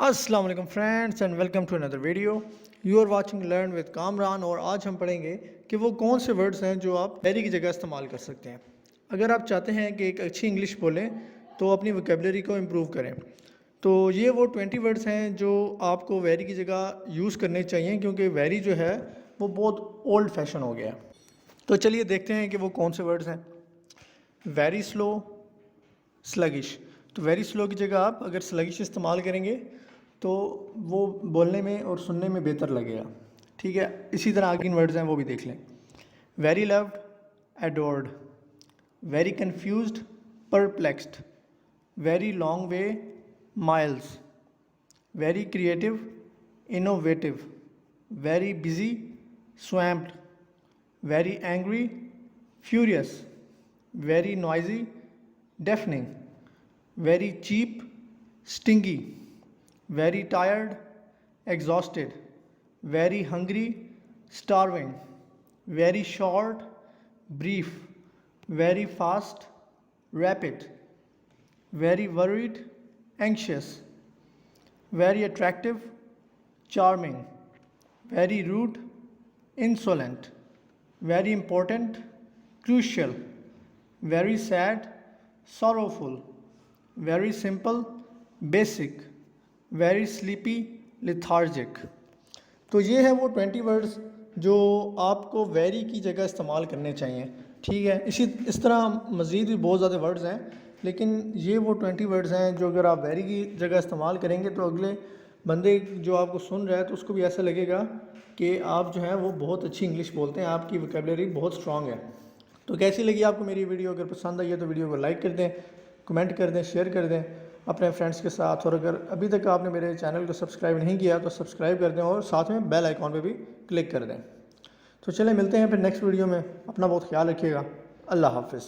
अस्सलाम वालेकुम friends and welcome to another video. You are watching learn with Kamran और आज हम पढ़ेंगे कि वो कौन से वर्ड्स हैं जो आप वेरी की जगह इस्तेमाल कर सकते हैं। अगर आप चाहते हैं कि एक अच्छी इंग्लिश बोलें तो अपनी वोकेबलरी को इम्प्रूव करें, तो ये वो 20 वर्ड्स हैं जो आपको वेरी की जगह यूज़ करने चाहिए, क्योंकि वेरी जो है वो बहुत ओल्ड फैशन हो गया। तो चलिए देखते हैं कि वो कौन से वर्ड्स हैं। Very slow, sluggish. तो वेरी स्लो की जगह आप अगर स्लगिश इस्तेमाल करेंगे तो वो बोलने में और सुनने में बेहतर लगेगा। ठीक है, इसी तरह आगे इन वर्ड्स हैं वो भी देख लें। Very loved, adored. Very confused, perplexed. Very long way, miles. Very creative, innovative. Very busy, स्वैम्प्ड। Very angry, furious. Very noisy, deafening. Very cheap, stingy. Very tired, exhausted. Very hungry, starving. Very short, brief. Very fast, rapid. Very worried, anxious. Very attractive, charming. Very rude, insolent. Very important, crucial. Very sad, sorrowful. Very simple, basic. Very sleepy, lethargic. तो ये है वो 20 words जो आपको very की जगह इस्तेमाल करने चाहिए। ठीक है, इस तरह मज़ीद भी बहुत ज़्यादा वर्ड्स हैं, लेकिन ये वो 20 वर्ड्स हैं जो अगर आप वेरी की जगह इस्तेमाल करेंगे तो अगले बंदे जो आपको सुन रहा है तो उसको भी ऐसा लगेगा कि आप जो है वो बहुत अच्छी इंग्लिश बोलते हैं, आपकी वोकेबलरी बहुत स्ट्रॉन्ग है। तो कैसी लगी आपको मेरी वीडियो? अगर पसंद आई है तो वीडियो को लाइक कर दें, कमेंट कर दें, शेयर कर दें अपने फ्रेंड्स के साथ। और अगर अभी तक आपने मेरे चैनल को सब्सक्राइब नहीं किया तो सब्सक्राइब कर दें और साथ में बेल आइकॉन पे भी क्लिक कर दें। तो चलें, मिलते हैं फिर नेक्स्ट वीडियो में। अपना बहुत ख्याल रखिएगा। अल्लाह हाफ़िज़।